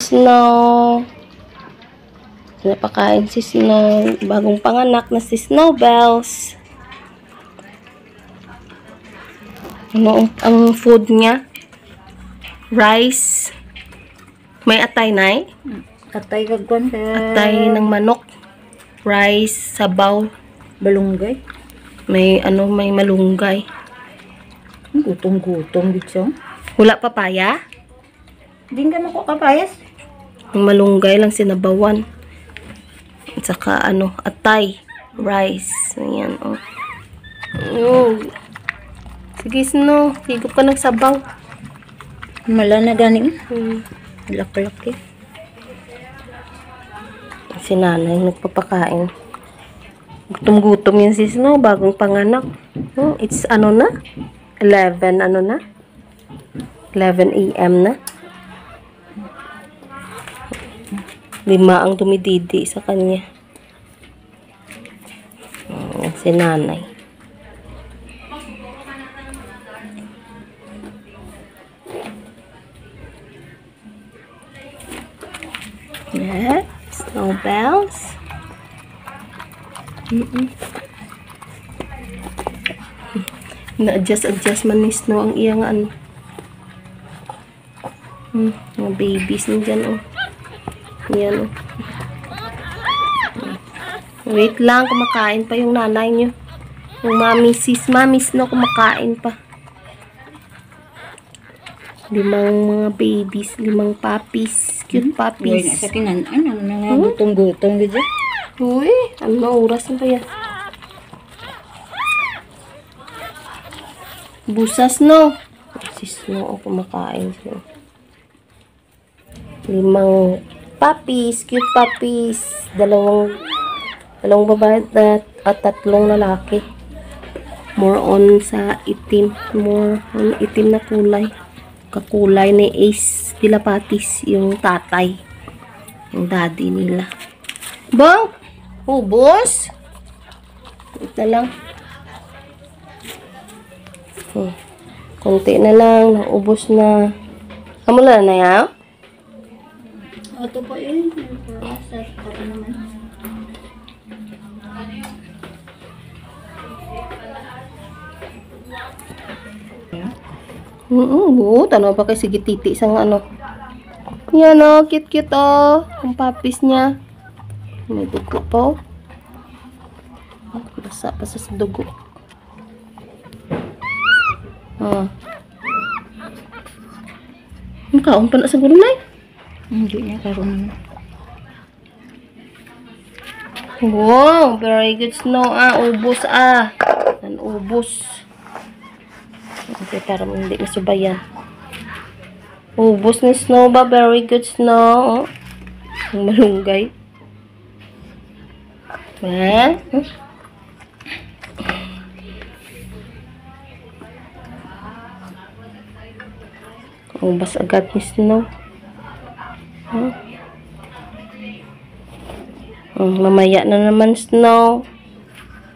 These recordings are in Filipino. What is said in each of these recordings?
Snow. Napakain si Snow. Bagong panganak na si Snowbells. Ano ang food niya? Rice. May atay na eh. Atay kagwan. Atay ng manok. Rice, sabaw. Balunggay. May may malunggay. Gutong-gutong dito. Wala papaya? Hindi ka makakapayas. Ang malunggay lang sinabawan. At saka atay. Rice. Ayan, oh. Oh. Sige, Snow. Higop ka ng sabaw. Mala na ganing. Laki-laki. Si nanay nagpapakain. Gutom-gutom yan si Snow. Bagong panganak. Oh, it's na? 11 na? 11 AM na. 5 ang dumididi sa kanya. Si nanay. Yeah, Snowbells. Na-adjust man ni Snow ang iyang mga babies na dyan, oh. Yan, oh. Wait lang, kumakain pa yung nanay nyo. Yung mami Snow kumakain pa. 5 mga babies, 5 puppies, cute puppies. Sa kinan, nga gutong-gutong dito. Uy, oras na ba yan? Busas, no? Si Snow, kumakain siya. 5 puppies, cute puppies. Dalawang babae at 3 lalaki. More on sa itim. More on itim na kulay. Kakulay ni Ace Dilapatis, yung tatay. Yung daddy nila. Bang! Ubos! Wait na lang. Konti na lang. Naubos na. Kamula na yan? Ito po yun. Para naman. Tanong pa kay sige titi isang yan, oh, cute oh. Ang puppies niya. May dugo pa, oh. Basa pa sa dugo. Ang kaon pa na sa gulay. Hindi niya karoon. Wow, very good Snow, ubos, Ang ubos. Okay, para hindi masubayan. Ubos ni Snow ba? Very good Snow. Ang malunggay. Ubas agad ni Snow. Mamaya na naman Snow.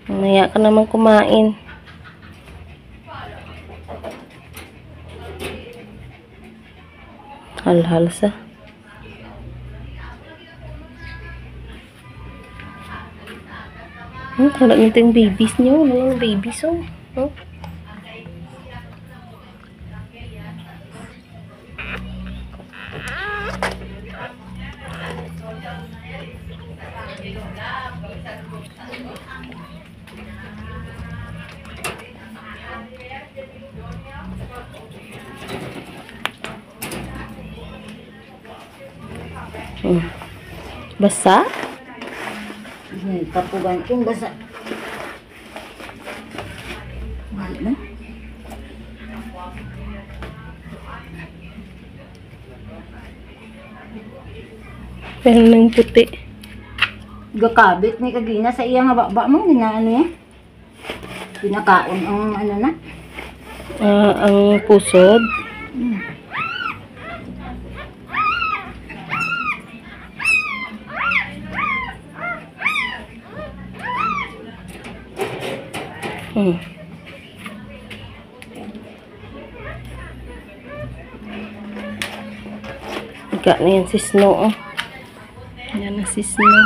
Mamaya ka naman kumain. Hal-hal sa. Kala nito yung babies niyo. Wala yung babies, oh. Basa? Tapugan kong basa. Pero nang puti. Gakabit may kagina sa iyang baba mo. Ginaano yan? Pinakaon ang na? Ang pusod. Higa na yan si Snow, oh. Yan na si Snow.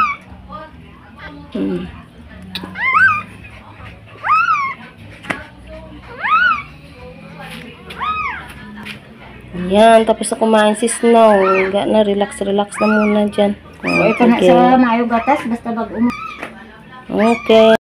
Yan, tapos na kumain si Snow. Higa na, relax na muna dyan. Ito na sa mayo gatas, basta bag Okay.